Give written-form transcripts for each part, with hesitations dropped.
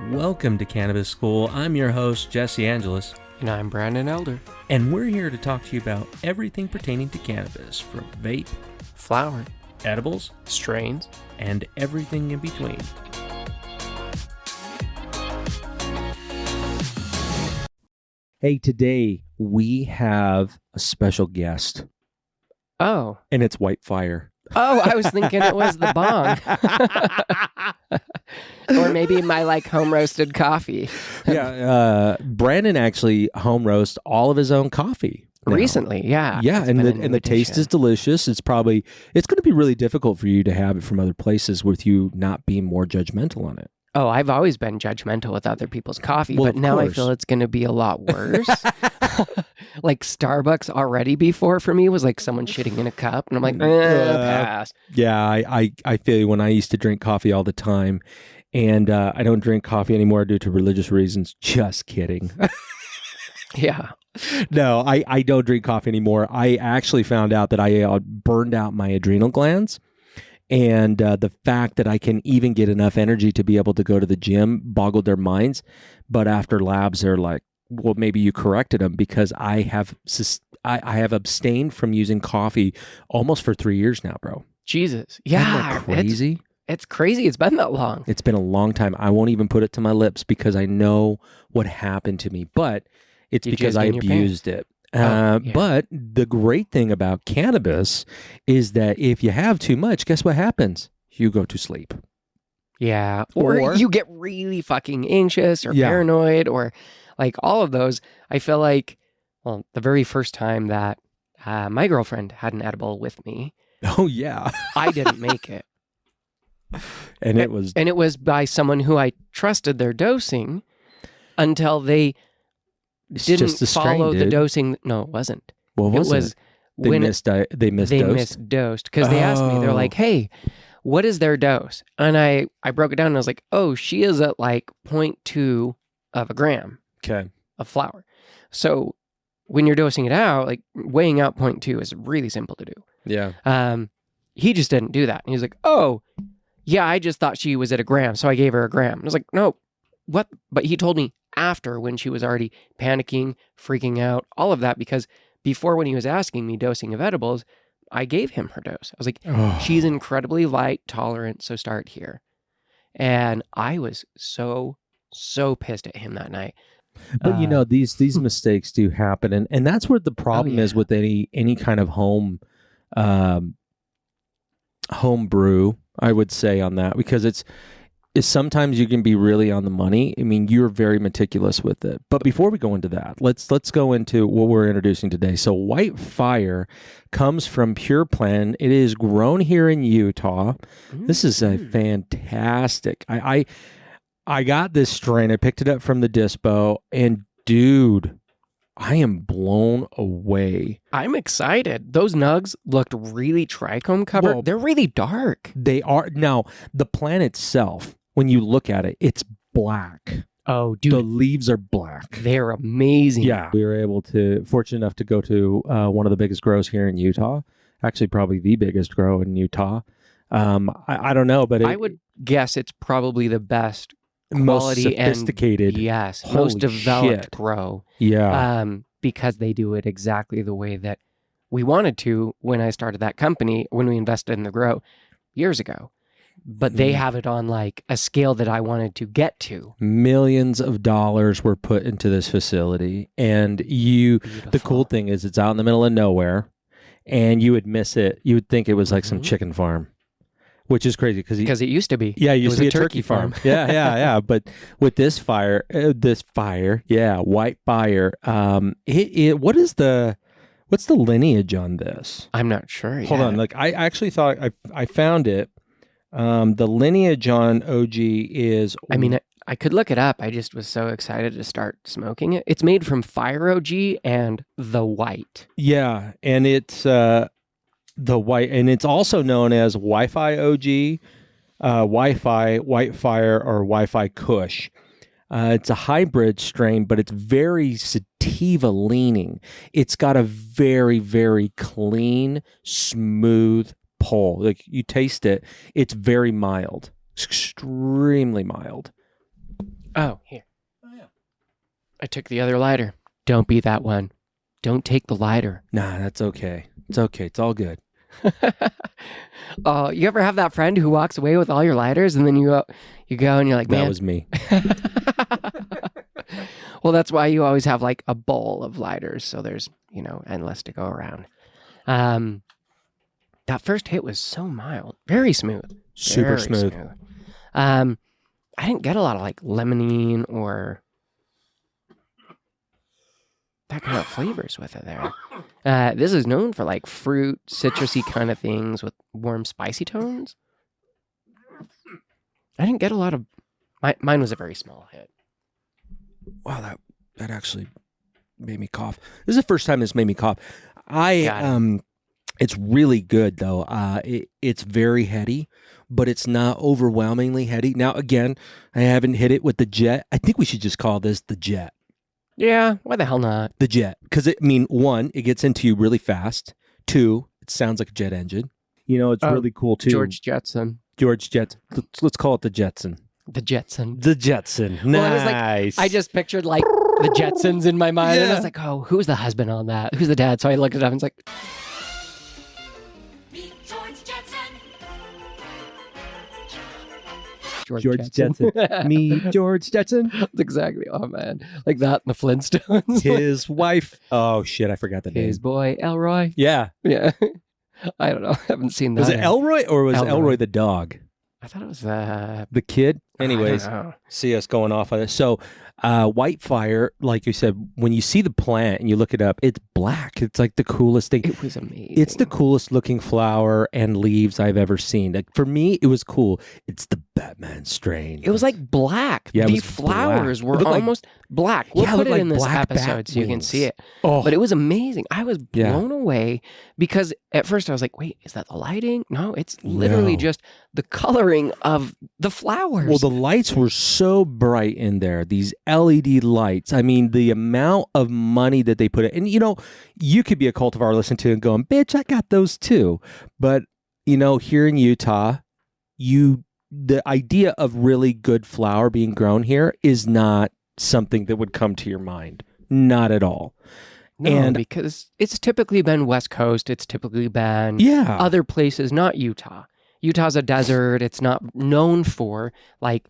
Welcome to Cannabis School. I'm your host, Jesse Angeles. And I'm Brandon Elder. And we're here to talk to you about everything pertaining to cannabis, from vape, flower, edibles, strains, and everything in between. Hey, today we have a special guest. Oh. And it's White Fire. Oh, I was thinking it was the bong. Or maybe my home roasted coffee. Yeah, Brandon actually home roasts all of his own coffee now. Recently, yeah. Yeah, and the taste is delicious. It's going to be really difficult for you to have it from other places with you not being more judgmental on it. Oh, I've always been judgmental with other people's coffee, well, but now course. I feel it's going to be a lot worse. Like Starbucks already before for me was like someone shitting in a cup, and I'm like, pass. Yeah, I feel you. When I used to drink coffee all the time, and I don't drink coffee anymore due to religious reasons. Just kidding. Yeah. No, I don't drink coffee anymore. I actually found out that I burned out my adrenal glands. And the fact that I can even get enough energy to be able to go to the gym boggled their minds. But after labs, they're like, well, maybe you corrected them, because I have abstained from using coffee almost for 3 years now, bro. Jesus. Yeah. Isn't that crazy? It's crazy. It's been that long. It's been a long time. I won't even put it to my lips because I know what happened to me. But it's because I abused it. Yeah. But the great thing about cannabis is that if you have too much, guess what happens? You go to sleep. Yeah. Or you get really fucking anxious or paranoid, or like all of those. I feel like, well, the very first time that my girlfriend had an edible with me. Oh, yeah. I didn't make it. And it was by someone who I trusted their dosing until they didn't follow the dosing. No, it wasn't. What was it? They misdosed? They misdosed because they asked me, they're like, hey, what is their dose? And I broke it down and I was like, oh, she is at like 0.2 of a gram of flower. So when you're dosing it out, like weighing out 0.2 is really simple to do. Yeah. He just didn't do that. And he was like, oh, yeah, I just thought she was at a gram. So I gave her a gram. I was like, no, what? But he told me after, when she was already panicking, freaking out, all of that, because before, when he was asking me dosing of edibles, I gave him her dose. I was like, she's incredibly light tolerant, so start here. And I was so pissed at him that night. But these mistakes do happen, and that's where the problem is with any kind of home brew, I would say, on that, because it's sometimes you can be really on the money. I mean, you're very meticulous with it. But before we go into that, let's go into what we're introducing today. So White Fire comes from Pure Plant. It is grown here in Utah. This is a fantastic. I got this strain. I picked it up from the dispo, and dude, I am blown away. I'm excited. Those nugs looked really trichome covered. Well, they're really dark. They are. Now, the plant itself, when you look at it, it's black. Oh, dude. The leaves are black. They're amazing. Yeah. We were fortunate enough to go to one of the biggest grows here in Utah. Actually, probably the biggest grow in Utah. I don't know, but I would guess it's probably the best quality, most sophisticated, and most developed grow. Yeah. Because they do it exactly the way that we wanted to when I started that company, when we invested in the grow years ago. But they have it on like a scale that I wanted to get to. Millions of dollars were put into this facility, and the cool thing is it's out in the middle of nowhere, and you would miss it. You would think it was like some chicken farm. Which is crazy because it used to be. Yeah, it used to be a turkey farm. Yeah. But with this fire, White Fire. What's the lineage on this? I'm not sure. Hold on. Like, I actually thought I found it. The lineage on OG is. I mean, I could look it up. I just was so excited to start smoking it. It's made from Fire OG and the White. Yeah, and it's. The white, and it's also known as Wi-Fi OG, Wi-Fi, White Fire, or Wi-Fi Kush. It's a hybrid strain, but it's very sativa leaning. It's got a very, very clean, smooth pull. Like, you taste it, it's very mild, extremely mild. Oh, here. Oh, yeah. I took the other lighter. Don't be that one. Don't take the lighter. Nah, that's okay. It's okay. It's all good. Oh, you ever have that friend who walks away with all your lighters and then you go and you're like, man. That was me. Well, that's why you always have like a bowl of lighters. So there's, endless to go around. That first hit was so mild. Very smooth. Super Very smooth. I didn't get a lot of like limonene or that kind of flavors with it there. This is known for like fruit, citrusy kind of things with warm, spicy tones. I didn't get a lot of... Mine was a very small hit. Wow, that actually made me cough. This is the first time this made me cough. It's really good though. It's very heady, but it's not overwhelmingly heady. Now, again, I haven't hit it with the jet. I think we should just call this the jet. Yeah, why the hell not? The jet. Because, one, it gets into you really fast. Two, it sounds like a jet engine. It's really cool too. George Jetson. Let's call it the Jetson. The Jetson. The Jetson. Nice. I just pictured like the Jetsons in my mind. And I was like, oh, who's the husband on that? Who's the dad? So I looked it up and it's like... George Jetson. Me, George Jetson. That's exactly. Oh, man. Like that in the Flintstones. His wife. Oh, shit. I forgot the name. His boy, Elroy. Yeah. Yeah. I don't know. I haven't seen that. Was it Elroy or was Elroy. Elroy the dog? I thought it was the kid. Anyways, I don't know. see us going off on this. So, Whitefire, like you said, when you see the plant and you look it up, it's black. It's like the coolest thing. It was amazing. It's the coolest looking flower and leaves I've ever seen. Like, for me, it was cool. It's the Batman strain. It was like black. Yeah, it the was flowers black. were almost black. We'll put it like in this black episode bat so you can wings. see it. Oh, But it was amazing. I was blown away because at first I was like, wait, is that the lighting? No, it's literally just the coloring of the flowers. well, the lights were so bright in there. These LED lights. I mean, the amount of money that they put in. And, you could be a cultivar listening to it and going, bitch, I got those too. But, here in Utah, the idea of really good flower being grown here is not something that would come to your mind. Not at all. No, because it's typically been West Coast. It's typically been other places, not Utah. Utah's a desert. It's not known for like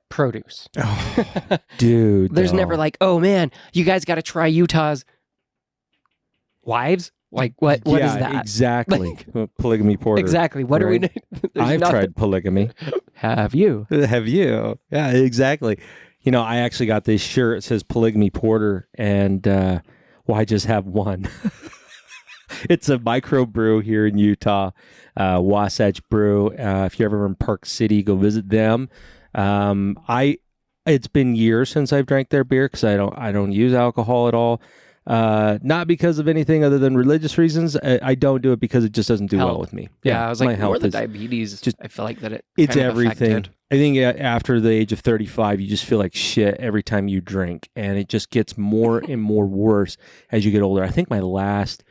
produce. Oh, dude. There's never like, oh man, you guys got to try Utah's wives. Like what is that? Exactly. Polygamy porter. Exactly. What are we doing? I've tried polygamy. Have you? Have you? Yeah, exactly. I actually got this shirt. It says polygamy porter, and I just have one. It's a micro brew here in Utah, Wasatch Brew. If you're ever in Park City, go visit them. It's been years since I've drank their beer because I don't use alcohol at all. Not because of anything other than religious reasons. I don't do it because it just doesn't do well with me. Yeah, I was like, more the is diabetes. just, I feel like that it's kind of everything. affected. I think after the age of 35, you just feel like shit every time you drink, and it just gets more and more worse as you get older. I think my last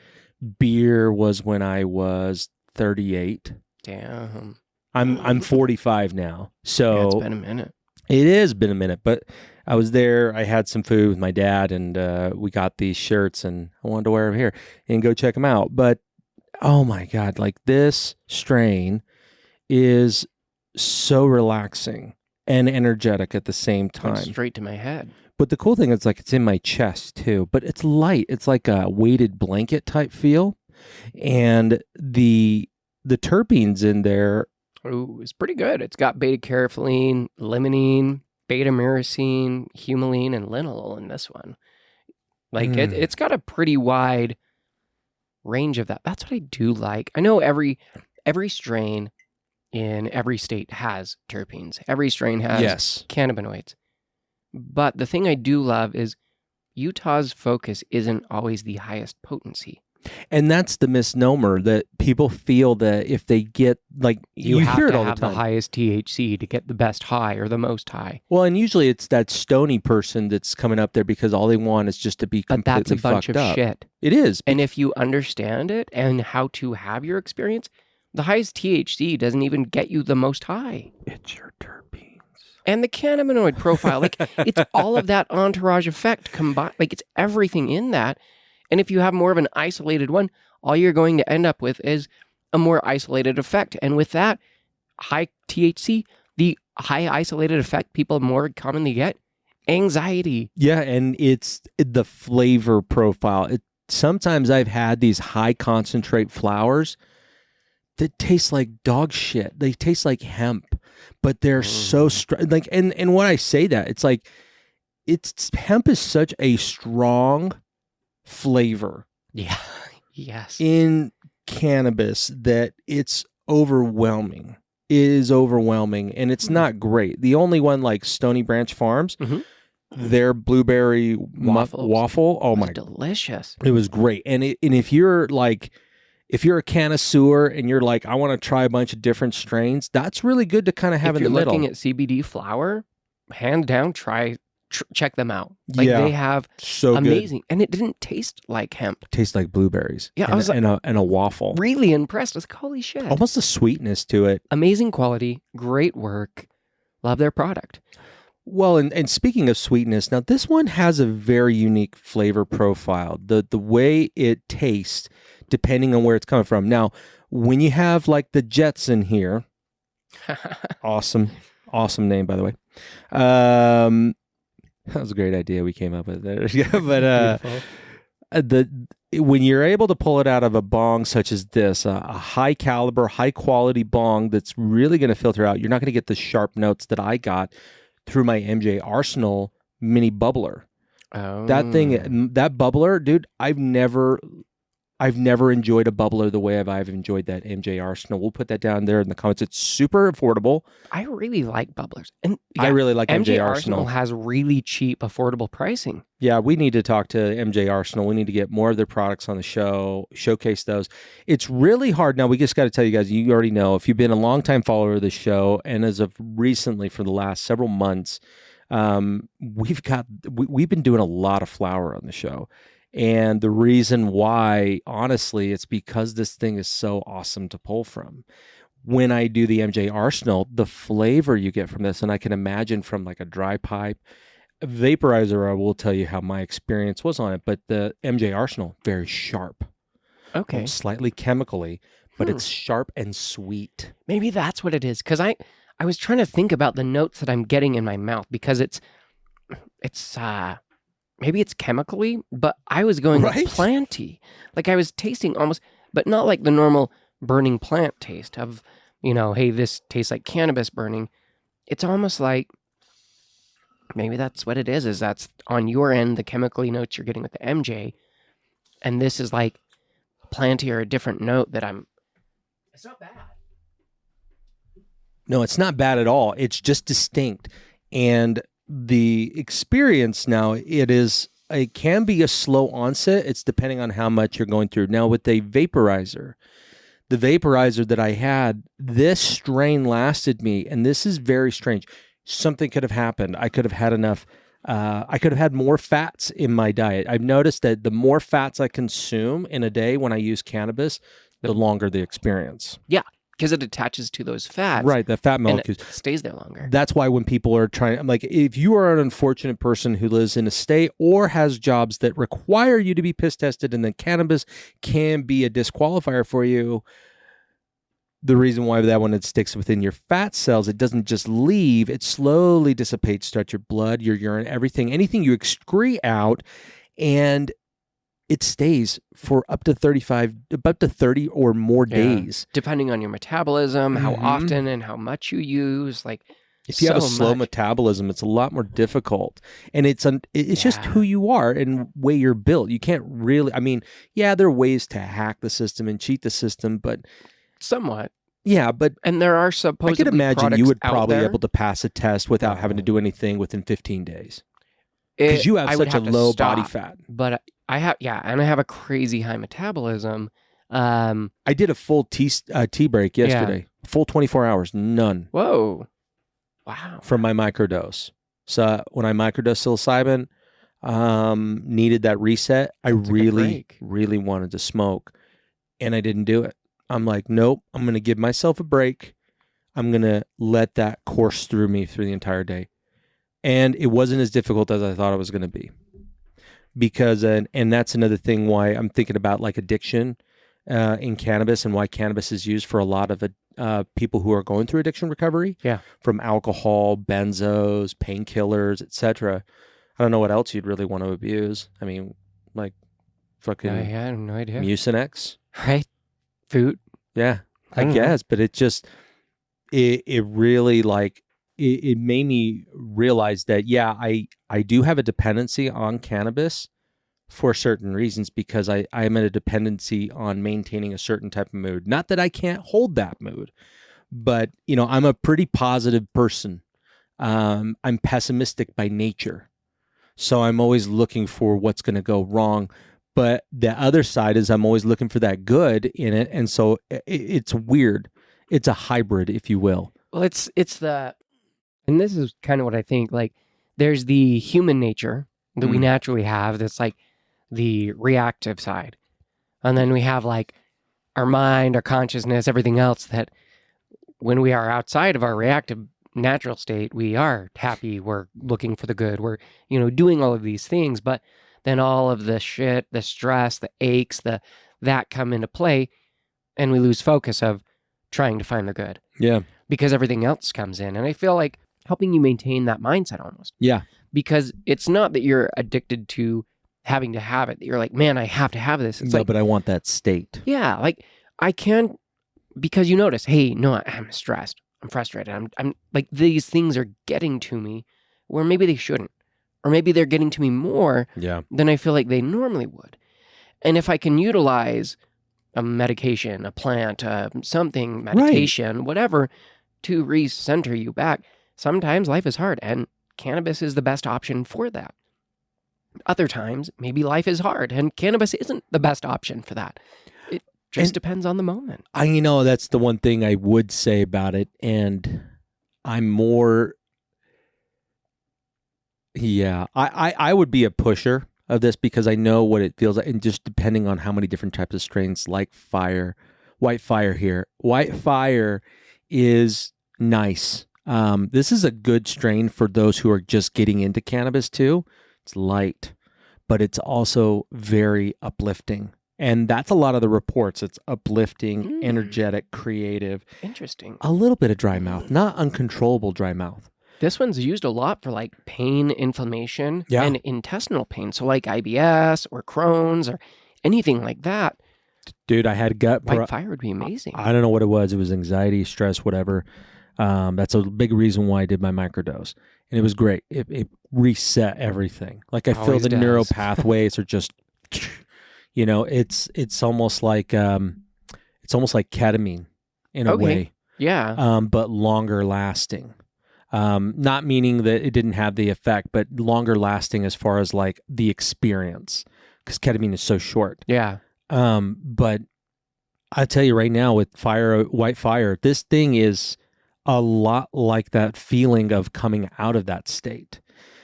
beer was when I was 38. Damn. I'm 45 now, so it's been a minute. It has been a minute, but I was there. I had some food with my dad, and we got these shirts, and I wanted to wear them here and go check them out. But oh my god, like this strain is so relaxing and energetic at the same time. Went straight to my head. But the cool thing is like it's in my chest too, but it's light. It's like a weighted blanket type feel. And the terpenes in there. Ooh, it's pretty good. It's got beta caryophyllene, limonene, beta myrcene, humulene, and linalool in this one. Like it's got a pretty wide range of that. That's what I do like. I know every strain in every state has terpenes. Every strain has cannabinoids. But the thing I do love is Utah's focus isn't always the highest potency. And that's the misnomer that people feel that if they get, like, you have hear it to all have the time. The highest THC to get the best high or the most high. Well, and usually it's that stony person that's coming up there because all they want is just to be completely fucked up. But that's a bunch of shit. It is. And if you understand it and how to have your experience, the highest THC doesn't even get you the most high. It's your terpenes. And the cannabinoid profile, like it's all of that entourage effect combined. Like it's everything in that. And if you have more of an isolated one, all you're going to end up with is a more isolated effect. And with that high THC, the high isolated effect people more commonly get, anxiety. Yeah, and it's the flavor profile. Sometimes I've had these high concentrate flowers that taste like dog shit. They taste like hemp, but they're so like. And when I say that, it's like hemp is such a strong flavor. Yeah. Yes. In cannabis that it's overwhelming. It is overwhelming, and it's not great. The only one like Stony Branch Farms. Their blueberry waffle. Oh my, delicious! It was great. And if you're a connoisseur and you're like, I want to try a bunch of different strains, that's really good to kind of have in the middle. If you're looking at CBD flower, hands down, check them out. Like they have so amazing, good. And it didn't taste like hemp. It tastes like blueberries. Yeah, I was and a waffle. Really impressed. I was like, holy shit! Almost a sweetness to it. Amazing quality, great work. Love their product. Well, and speaking of sweetness, now this one has a very unique flavor profile. The way it tastes, depending on where it's coming from. Now, when you have like the Jets in here, awesome name, by the way. That was a great idea we came up with there. But when you're able to pull it out of a bong such as this, a high caliber, high quality bong that's really going to filter out, you're not going to get the sharp notes that I got through my MJ Arsenal mini bubbler. Oh. That bubbler, dude, I've never enjoyed a bubbler the way I've enjoyed that MJ Arsenal. We'll put that down there in the comments. It's super affordable. I really like bubblers. And I really like MJ Arsenal. has really cheap, affordable pricing. Yeah, we need to talk to MJ Arsenal. We need to get more of their products on the show, showcase those. It's really hard. Now, we just got to tell you guys, you already know, if you've been a longtime follower of the show, and as of recently for the last several months, we've been doing a lot of flower on the show. And the reason why, honestly, it's because this thing is so awesome to pull from. When I do the MJ Arsenal, the flavor you get from this, and I can imagine from like a dry pipe, vaporizer, I will tell you how my experience was on it, but the MJ Arsenal, very sharp. Okay. Slightly chemically, but it's sharp and sweet. Maybe that's what it is. Because I was trying to think about the notes that I'm getting in my mouth, because it's maybe it's chemically, but I was going with planty. Like I was tasting almost, but not like the normal burning plant taste of, hey, this tastes like cannabis burning. It's almost like, maybe that's what it is that's on your end, the chemically notes you're getting with the MJ. And this is like planty or a different note that it's not bad. No, it's not bad at all. It's just distinct. And the experience now, it can be a slow onset. It's depending on how much you're going through. Now with the vaporizer that I had, this strain lasted me, and this is very strange. Something could have happened. I could have had enough. I could have had more fats in my diet. I've noticed that the more fats I consume in a day when I use cannabis, the longer the experience. Yeah. Because it attaches to those fats. Right, the fat molecules. And it stays there longer. That's why when people are trying, I'm like, if you are an unfortunate person who lives in a state or has jobs that require you to be piss tested, and then cannabis can be a disqualifier for you, the reason why that one, it sticks within your fat cells, it doesn't just leave, it slowly dissipates, starts your blood, your urine, everything, anything you excrete out, and it stays for up to 30 or more days. Depending on your metabolism, how often and how much you use. Like, if you have a slow metabolism, it's a lot more difficult. And it's just who you are and way you're built. You can't really, there are ways to hack the system and cheat the system, but somewhat. Yeah, but and there are supposedly I could imagine you would probably be there. able to pass a test without having to do anything within 15 days. Because you have such a low body fat. But I have a crazy high metabolism. I did a full tea break yesterday. Full 24 hours, none. Whoa. Wow. From my microdose. So when I microdosed psilocybin, needed that reset. I really wanted to smoke, and I didn't do it. I'm like, nope, I'm going to give myself a break. I'm going to let that course through me through the entire day. And it wasn't as difficult as I thought it was going to be. Because, and that's another thing why I'm thinking about like addiction in cannabis and why cannabis is used for a lot of people who are going through addiction recovery. Yeah. From alcohol, benzos, painkillers, etc. I don't know what else you'd really want to abuse. I mean, like fucking I have no idea. Mucinex. Right? Food? Yeah, I don't know. guess. But it just, it really like, it made me realize that, yeah, I do have a dependency on cannabis for certain reasons because I'm in a dependency on maintaining a certain type of mood. Not that I can't hold that mood, but, you know, I'm a pretty positive person. I'm pessimistic by nature. So I'm always looking for what's going to go wrong. But the other side is I'm always looking for that good in it. And so it's weird. It's a hybrid, if you will. Well, it's the, and this is kind of what I think, like, there's the human nature that we naturally have that's like the reactive side. And then we have like our mind, our consciousness, everything else that when we are outside of our reactive natural state, we are happy, we're looking for the good, we're, you know, doing all of these things. But then all of the shit, the stress, the aches, that come into play, and we lose focus of trying to find the good. Yeah. Because everything else comes in. And I feel like helping you maintain that mindset almost. Yeah. Because it's not that you're addicted to having to have it. That you're like, man, I have to have this. It's No, like, but I want that state. yeah, like I can, because you notice, hey, no, I'm stressed. I'm frustrated. I'm like, these things are getting to me where maybe they shouldn't. Or maybe they're getting to me more than I feel like they normally would. And if I can utilize a medication, a plant, something, meditation, whatever, to recenter you back, sometimes life is hard and cannabis is the best option for that. Other times, maybe life is hard and cannabis isn't the best option for that. It just depends on the moment. You know, that's the one thing I would say about it. And I'm more, I would be a pusher of this because I know what it feels like. And just depending on how many different types of strains like White Fire here. White Fire is nice. This is a good strain for those who are just getting into cannabis too. It's light, but it's also very uplifting. And that's a lot of the reports. It's uplifting, energetic, creative. Interesting. A little bit of dry mouth, not uncontrollable dry mouth. This one's used a lot for like pain, inflammation, Yeah. and intestinal pain. So like IBS or Crohn's or anything like that. Dude, I had gut. White Fire would be amazing. I don't know what it was. It was anxiety, stress, whatever. That's a big reason why I did my microdose. And it was great. It reset everything. Like I feel Always the does. neural pathways are just, you know, it's almost like ketamine in a way. Yeah. But longer lasting. Not meaning that it didn't have the effect, but longer lasting as far as like the experience, because ketamine is so short. Yeah. But I tell you right now with White Fire, this thing is a lot like that feeling of coming out of that state.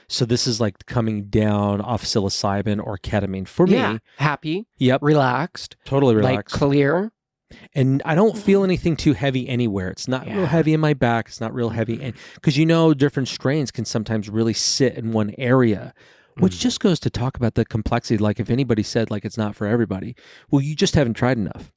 So this is like coming down off psilocybin or ketamine for me. Happy. Yep. Relaxed. Totally relaxed. Like clear. And I don't feel anything too heavy anywhere. It's not real heavy in my back. It's not real heavy. Because you know, different strains can sometimes really sit in one area, which just goes to talk about the complexity. Like if anybody said like it's not for everybody, well, you just haven't tried enough.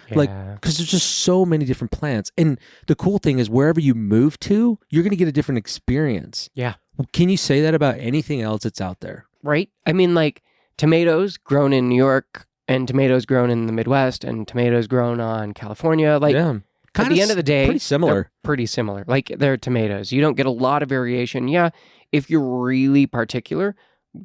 Yeah. Like, because there's just so many different plants. And the cool thing is wherever you move to, you're going to get a different experience. Yeah. Can you say that about anything else that's out there? Right? I mean, like tomatoes grown in New York and tomatoes grown in the Midwest and tomatoes grown on California. Like at the end of the day, pretty similar. They're pretty similar. Like they're tomatoes. You don't get a lot of variation. Yeah. If you're really particular,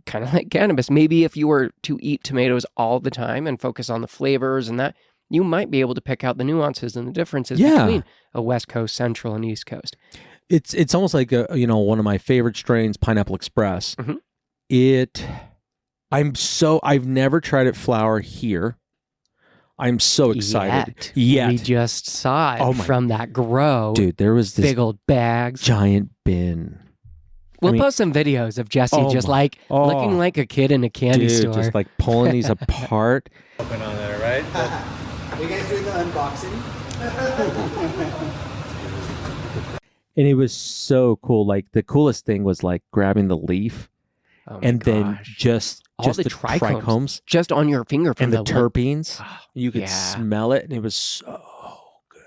kind of like cannabis, maybe if you were to eat tomatoes all the time and focus on the flavors and that, you might be able to pick out the nuances and the differences between a West Coast, Central, and East Coast. It's almost like one of my favorite strains, Pineapple Express. I've never tried it flower here. I'm so excited. Yet. We just saw it from that grow. Dude, there was this big old bags. Giant bin. We'll post some videos of Jesse looking like a kid in a candy store. Just like pulling these apart. Open on there, right? Are you guys doing the unboxing? And it was so cool. Like the coolest thing was like grabbing the leaf Oh my and then gosh. just All the the trichomes. trichomes Just on your finger from and the one- terpenes. Oh, You could yeah. smell it, and it was so good.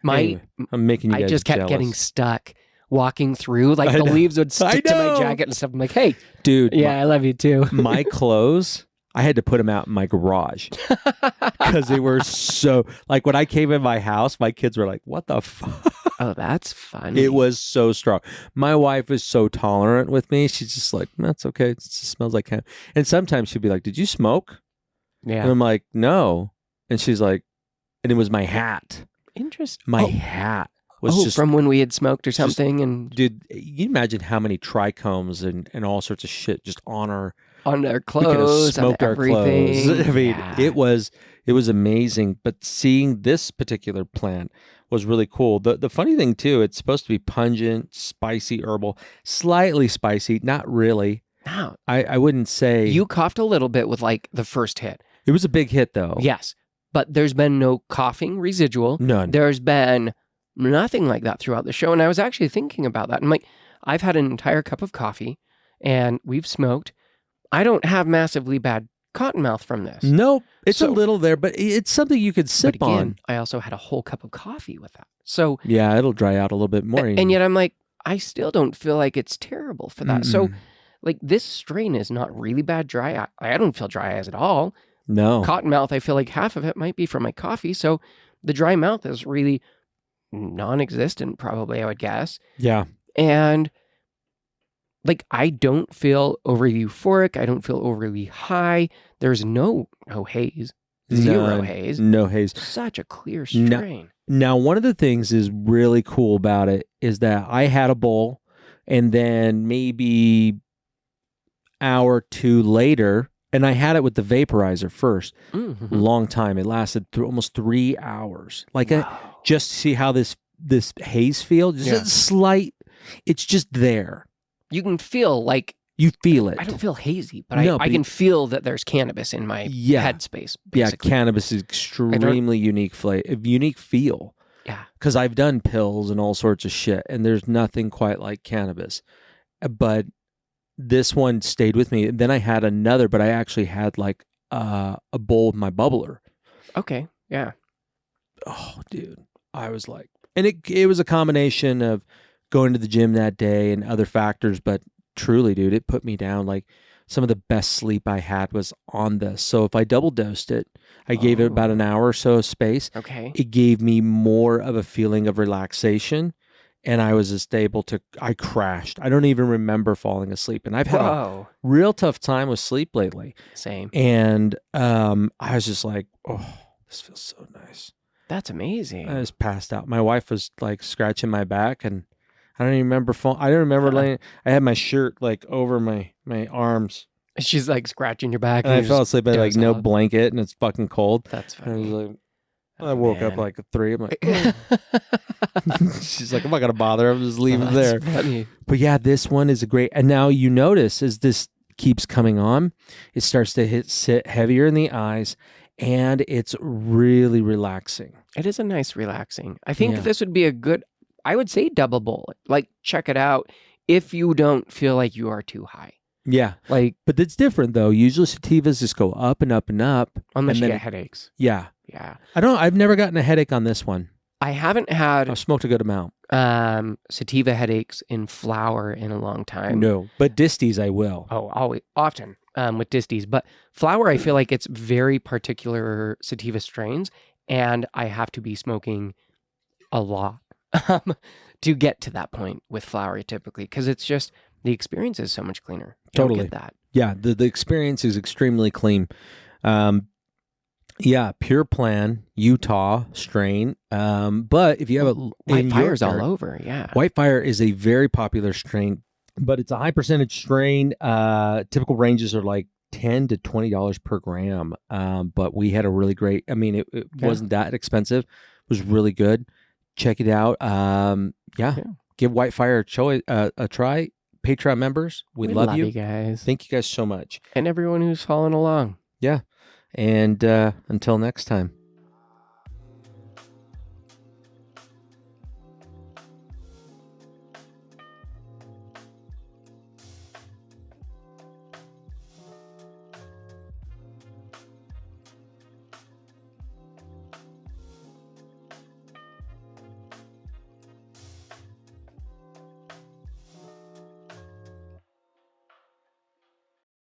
My Anyway, I'm making you I guys just kept jealous. getting stuck walking through. Like I the know. leaves would stick to my know. jacket and stuff. I'm like, hey, Dude, yeah, I love you too. my clothes, I had to put them out in my garage because they were so, like when I came in my house, my kids were like, what the fuck? Oh, that's funny. It was so strong. My wife is so tolerant with me. She's just like, that's okay. It just smells like hemp. And sometimes she'll be like, did you smoke? And Yeah. I'm like, no. And she's like, and it was my hat. Interesting. My hat was just from when we had smoked or something and dude, you imagine how many trichomes and all sorts of shit just on our on our we could have clothes, on smoked our everything. clothes. I mean, Yeah. it was amazing. But seeing this particular plant was really cool. The funny thing too, it's supposed to be pungent, spicy, herbal, slightly spicy, not really. Wow. I wouldn't say You coughed a little bit with like the first hit. it was a big hit though. Yes. But there's been no coughing residual. None. There's been nothing like that throughout the show. And I was actually thinking about that. I'm like, I've had an entire cup of coffee and we've smoked. I don't have massively bad cottonmouth from this. Nope. It's a So- little there, but it's something you could sip But again, on. I also had a whole cup of coffee with that. So, Yeah, it'll dry out a little bit more. and yet I'm like, I still don't feel like it's terrible for that. So, Mm-mm. like, this strain is not really bad dry. I don't feel dry eyes at all. No. Cottonmouth, I feel like half of it might be from my coffee. So, the dry mouth is really non-existent, probably, I would guess. Yeah. And like, I don't feel overly euphoric. I don't feel overly high. There's no haze, zero None. haze. No haze. Such a clear No. strain. Now, one of the things is really cool about it is that I had a bowl, and then maybe hour or two later, and I had it with the vaporizer first. Mhm. Long time. It lasted through almost 3 hours. Like Wow. just to see how this haze feels. Just Yeah. a slight. It's just there. You can feel like, You feel it. I don't feel hazy, but No, I but can feel that there's cannabis in my Yeah. headspace. Yeah, Basically. cannabis is extremely unique unique feel. Yeah. Because I've done pills and all sorts of shit, and there's nothing quite like cannabis. But this one stayed with me. Then I had another, but I actually had like a bowl with my bubbler. Okay. Yeah. Oh, dude, I was like, and it was a combination of going to the gym that day and other factors, but truly, dude, it put me down. Like some of the best sleep I had was on this. So if I double dosed it, I gave it about an hour or so of space. Okay. It gave me more of a feeling of relaxation, and I was just able to, I crashed. I don't even remember falling asleep. And I've had a Whoa. real tough time with sleep lately. Same. And I was just like, oh, this feels so nice. That's amazing. I just passed out. My wife was like scratching my back, and I don't even remember I don't remember laying. I had my shirt like over my arms, She's like scratching your back. and I you fell just asleep. I had like doze no off. blanket, and it's fucking cold. That's And I was funny. like, I woke up man. like at 3. I'm like, she's like, I'm not gonna bother. I'm just leaving there. That's funny. But yeah, this one is a great. And now you notice as this keeps coming on, it starts to sit heavier in the eyes, and it's really relaxing. It is a nice relaxing. I think Yeah. this would be a good, I would say double bowl. Like, check it out if you don't feel like you are too high. Yeah, Like, but it's different though. Usually sativas just go up and up and up. unless And you then get headaches. Yeah, Yeah. I've never gotten a headache on this one. I haven't had I've smoked a good amount. sativa headaches in flower in a long time. No, but disties I will. Oh, always, often with disties. But flower, I feel like it's very particular sativa strains, and I have to be smoking a lot to get to that point with flower typically, because it's just, the experience is so much cleaner. You don't Totally. get that. Yeah, the experience is extremely clean. Yeah, Pure Plan, Utah strain. But if you have a White in fire's your all dirt, over, yeah. White Fire is a very popular strain, but it's a high percentage strain. Typical ranges are like $10 to $20 per gram. But we had a really great. I mean, it Yeah. wasn't that expensive. It was really good. Check it out. Yeah. Give White Fire a try. Patreon members, we love you. guys. Thank you guys so much. And everyone who's following along. And until next time.